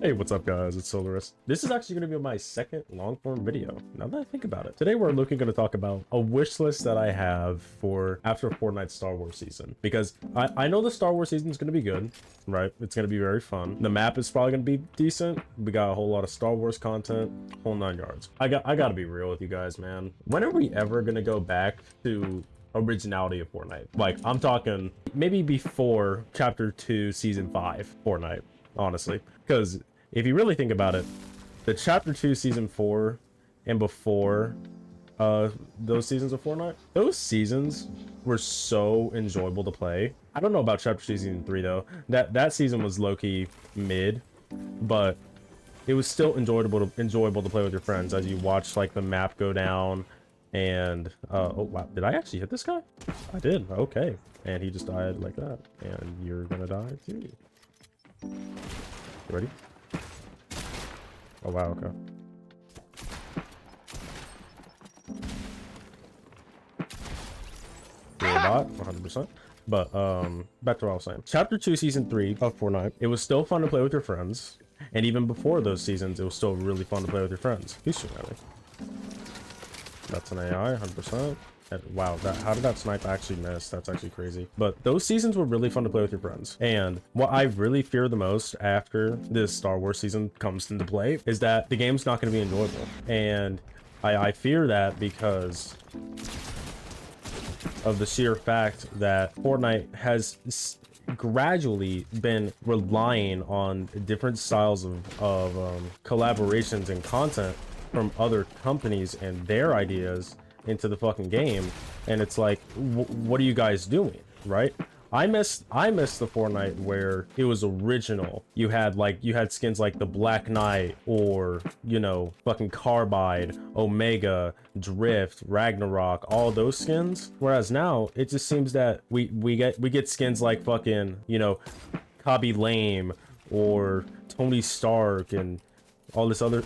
Hey, what's up guys, it's Solaris. This is actually going to be my second long form video, now that I think about it. Today we're going to talk about a wish list that I have for after Fortnite Star Wars season. Because I know the Star Wars season is going to be good, right? It's going to be very fun. The map is probably going to be decent. We got a whole lot of Star Wars content, whole 9 yards. I got to be real with you guys, man. When are we ever going to go back to originality of Fortnite? Like, I'm talking maybe before Chapter 2 Season 5 Fortnite, honestly. Because if you really think about it, the Chapter 2 Season 4 and before those seasons of Fortnite, those seasons were so enjoyable to play. I don't know about Chapter 2 Season 3 though. That season was low-key mid, but it was still enjoyable to play with your friends as you watch like the map go down. And oh wow, did I actually hit this guy? I did. Okay, and he just died like that, and you're gonna die too. You ready? Oh wow, okay. You're a bot, 100%. But back to what I was saying. Chapter 2 Season 3 of Fortnite, it was still fun to play with your friends, and even before those seasons it was still really fun to play with your friends. He's shooting at me. That's an AI, 100%. Wow, how did that snipe actually miss? That's actually crazy. But those seasons were really fun to play with your friends. And what I really fear the most after this Star Wars season comes into play is that the game's not going to be enjoyable. And I fear that because of the sheer fact that Fortnite has gradually been relying on different styles of collaborations and content from other companies and their ideas into the fucking game, and it's like, what are you guys doing, right? I miss the Fortnite where it was original. You had skins like the Black Knight, or you know, fucking Carbide, Omega, Drift, Ragnarok, all those skins. Whereas now it just seems that we get skins like fucking, you know, Cobby Lame or Tony Stark and all this other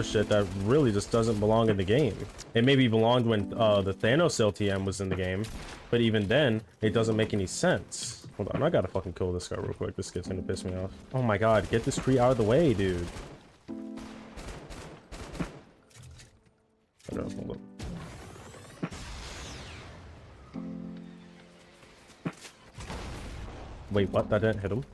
shit that really just doesn't belong in the game. It maybe belonged when the Thanos LTM was in the game, but even then it doesn't make any sense. Hold on, I gotta fucking kill this guy real quick. This kid's gonna piss me off. Oh my god, get this tree out of the way, dude. Okay, hold up. Wait, what? That didn't hit him.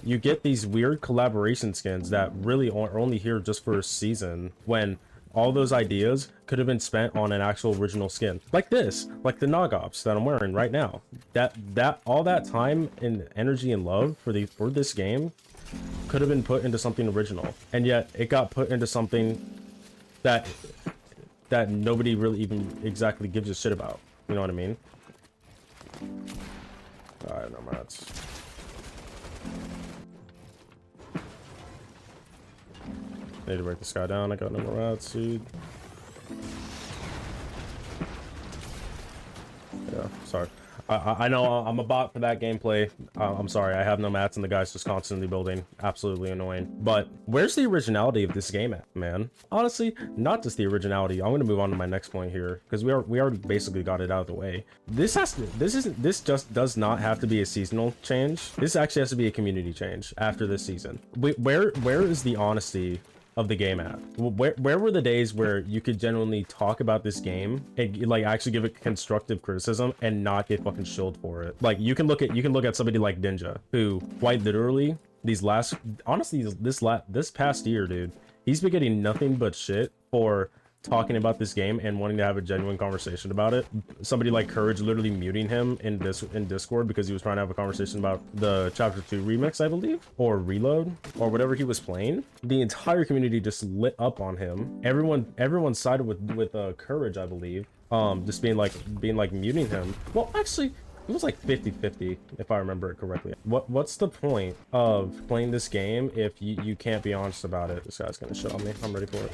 You get these weird collaboration skins that really are only here just for a season, when all those ideas could have been spent on an actual original skin like this, like the Nogops that I'm wearing right now. All that time and energy and love for this game could have been put into something original, and yet it got put into something that nobody really even exactly gives a shit about. You know what I mean? All right, no mats. Need to break this guy down. I got no more rats, dude. Yeah, sorry. I know I'm a bot for that gameplay. I'm sorry, I have no mats and the guy's just constantly building. Absolutely annoying. But where's the originality of this game at, man? Honestly, not just the originality. I'm gonna move on to my next point here because we already basically got it out of the way. This just does not have to be a seasonal change. This actually has to be a community change after this season. Where is the honesty of the game at? Where were the days where you could genuinely talk about this game and like actually give it constructive criticism and not get fucking shilled for it? Like, you can look at somebody like Ninja, who quite literally this past year, dude, he's been getting nothing but shit for talking about this game and wanting to have a genuine conversation about it. Somebody like Courage literally muting him in Discord because he was trying to have a conversation about the Chapter 2 remix, I believe, or Reload, or whatever he was playing. The entire community just lit up on him. Everyone sided with Courage, I believe, just being like muting him. Well, actually, it was like 50-50 if I remember it correctly. What's the point of playing this game if you can't be honest about it? This guy's gonna shit on me. I'm ready for it.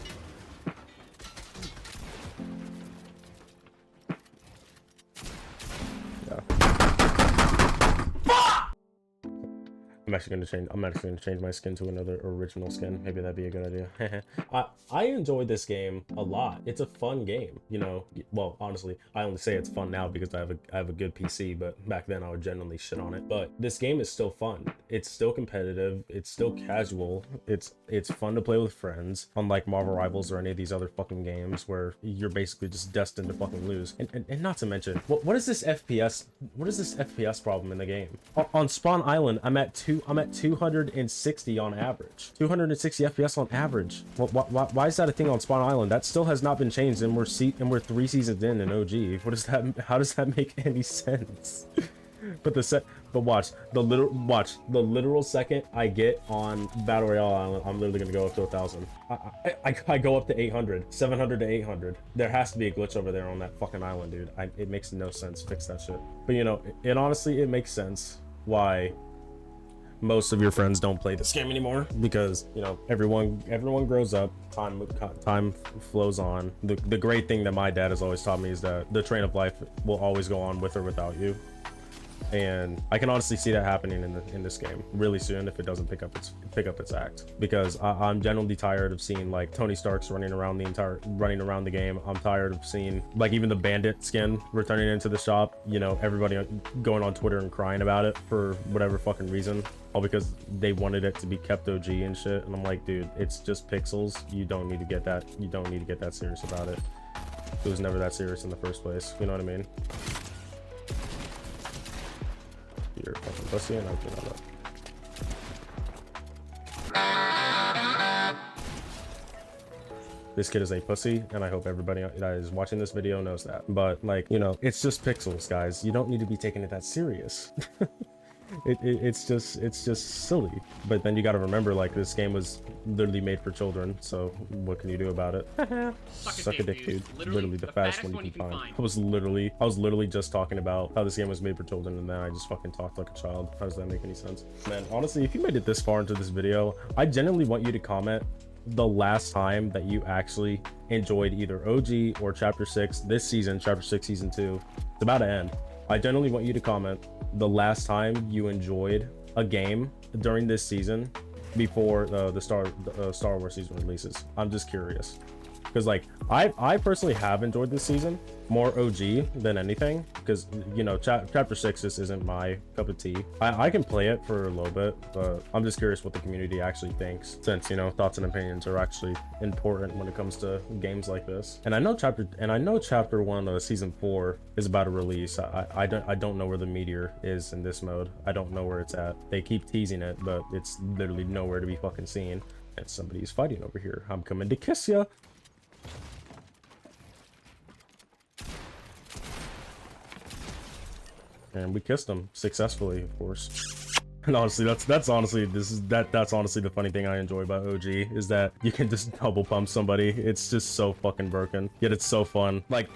I'm actually gonna change my skin to another original skin. Maybe that'd be a good idea. I enjoy this game a lot. It's a fun game, you know. Well, honestly, I only say it's fun now because I have a good PC, but back then I would genuinely shit on it. But this game is still fun. It's still competitive. It's still casual. It's fun to play with friends, unlike Marvel Rivals or any of these other fucking games where you're basically just destined to fucking lose. And not to mention, what is this FPS? What is this FPS problem in the game? On Spawn Island, I'm at 260 on average. 260 FPS on average. Why is that a thing on Spawn Island? That still has not been changed, and we're 3 seasons in OG. What is that? How does that make any sense? But watch the literal second I get on Battle Royale Island, I'm literally gonna go up to 1,000. I go up to 800, 700 to 800. There has to be a glitch over there on that fucking island, dude. It makes no sense. Fix that shit. But you know, it honestly, it makes sense why most of your friends don't play this game anymore, because you know everyone grows up, time flows on. The great thing that my dad has always taught me is that the train of life will always go on with or without you. And I can honestly see that happening in this game really soon if it doesn't pick up its act, because I'm genuinely tired of seeing like Tony Stark's running around the game. I'm tired of seeing like even the bandit skin returning into the shop, you know, everybody going on Twitter and crying about it for whatever fucking reason, all because they wanted it to be kept OG and shit. And I'm like, dude, it's just pixels. You don't need to get that serious about it. It was never that serious in the first place, you know what I mean? You're a fucking pussy, and I'll do that up. This kid is a pussy, and I hope everybody that is watching this video knows that. But like, you know, it's just pixels, guys. You don't need to be taking it that serious. It's just silly. But then you got to remember, like, this game was literally made for children, so what can you do about it? Suck a dick, dude. Literally the fattest one you can find. I was literally just talking about how this game was made for children, and then I just fucking talked like a child. How does that make any sense? Man, honestly, if you made it this far into this video, I genuinely want you to comment the last time that you actually enjoyed either OG or Chapter 6 this season, Chapter 6 Season 2. It's about to end. I genuinely want you to comment the last time you enjoyed a game during this season before the Star Wars season releases. I'm just curious, because like I personally have enjoyed this season more OG than anything, because you know chapter 6 just isn't my cup of tea. I can play it for a little bit, but I'm just curious what the community actually thinks, since you know thoughts and opinions are actually important when it comes to games like this. And I know chapter 1 of season 4 is about to release. I don't know where the meteor is in this mode. I don't know where it's at. They keep teasing it, but it's literally nowhere to be fucking seen. And somebody's fighting over here. I'm coming to kiss ya. And we kissed him successfully, of course. And honestly, that's honestly the funny thing I enjoy about OG, is that you can just double pump somebody. It's just so fucking broken, yet it's so fun. Like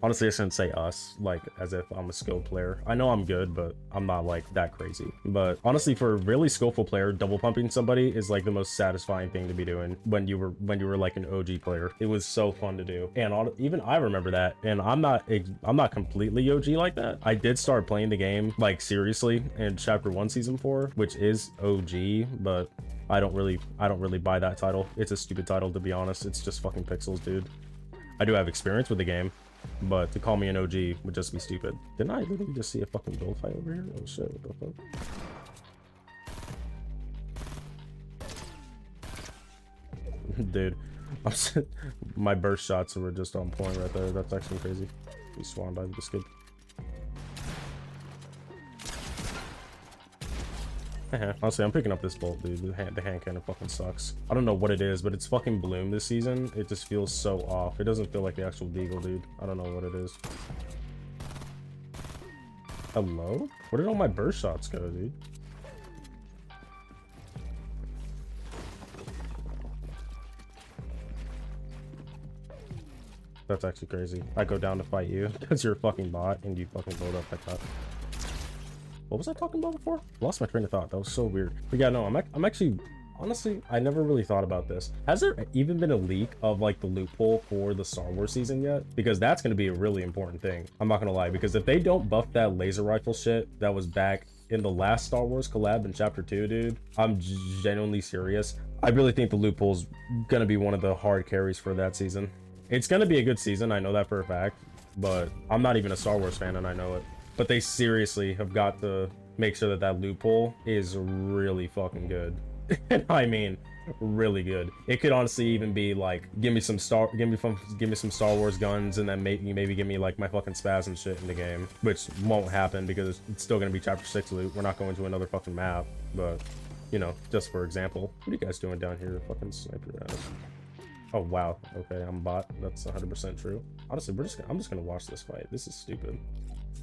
honestly, I shouldn't say us, like as if I'm a skilled player. I know I'm good, but I'm not like that crazy. But honestly, for a really skillful player, double pumping somebody is like the most satisfying thing to be doing when you were like an OG player. It was so fun to do, and even I remember that. And I'm not completely OG like that. I did start playing the game like seriously in Chapter 1 Season 4, which is OG, but I don't really buy that title. It's a stupid title, to be honest. It's just fucking pixels, dude. I do have experience with the game, but to call me an OG would just be stupid. Didn't I literally just see a fucking bullfight over here? Oh shit, what the fuck? Dude, my burst shots were just on point right there. That's actually crazy. We swan dive this kid. Honestly, I'm picking up this bolt, dude. The hand cannon fucking sucks. I don't know what it is, but it's fucking bloom this season. It just feels so off. It doesn't feel like the actual deagle, dude. I don't know what it is. Hello? Where did all my burst shots go, dude? That's actually crazy. I go down to fight you because you're a fucking bot and you fucking build up like that. What was I talking about before? Lost my train of thought. That was so weird. But yeah, no, I'm actually, honestly, I never really thought about this. Has there even been a leak of like the loophole for the Star Wars season yet? Because that's going to be a really important thing. I'm not going to lie, because if they don't buff that laser rifle shit that was back in the last Star Wars collab in chapter 2, dude, I'm genuinely serious. I really think the loophole's gonna be one of the hard carries for that season. It's gonna be a good season, I know that for a fact, but I'm not even a Star Wars fan and I know it. But they seriously have got to make sure that that loophole is really fucking good. And I mean, really good. It could honestly even be like, give me some Star Wars guns, and then maybe give me like my fucking spaz and shit in the game, which won't happen because it's still gonna be chapter 6 loot. We're not going to another fucking map, but you know, just for example. What are you guys doing down here? Fucking sniper ass. Oh wow, okay, I'm bot. That's 100% true. Honestly, I'm just gonna watch this fight. This is stupid.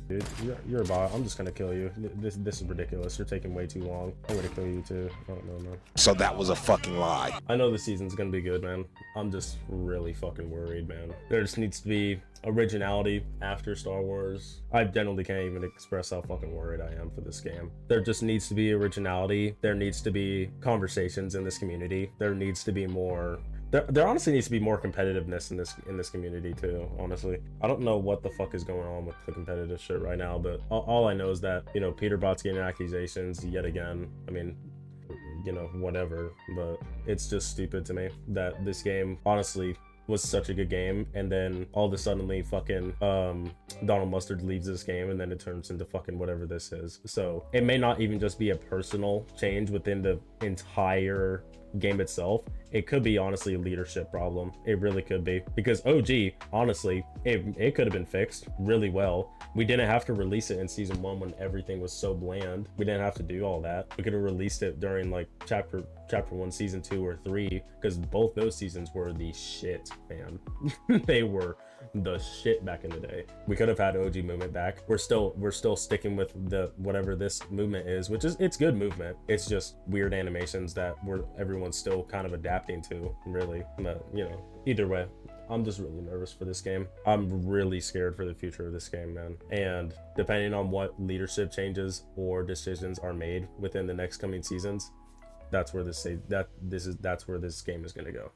Dude, you're a bot. I'm just gonna kill you. This is ridiculous. You're taking way too long. I'm gonna kill you too. Oh no. So that was a fucking lie. I know the season's gonna be good, man. I'm just really fucking worried, man. There just needs to be originality after Star Wars. I generally can't even express how fucking worried I am for this game. There just needs to be originality. There needs to be conversations in this community. There needs to be more. There honestly needs to be more competitiveness in this community too, honestly. I don't know what the fuck is going on with the competitive shit right now, but all I know is that, you know, Peterbot's getting accusations yet again. I mean, you know, whatever, but it's just stupid to me that this game honestly was such a good game, and then all of a sudden fucking Donald Mustard leaves this game, and then it turns into fucking whatever this is. So it may not even just be a personal change within the entire game itself. It could be honestly a leadership problem. It really could be, because OG, honestly, it could have been fixed really well. We didn't have to release it in season 1 when everything was so bland. We didn't have to do all that. We could have released it during like chapter 1, season 2 or 3, because both those seasons were the shit, man. They were the shit back in the day. We could have had OG movement back. We're still sticking with the whatever this movement is, which is, it's good movement. It's just weird animations that everyone's still kind of adapting to, really. But you know, either way, I'm just really nervous for this game. I'm really scared for the future of this game, man. And depending on what leadership changes or decisions are made within the next coming seasons, that's where this game is gonna go.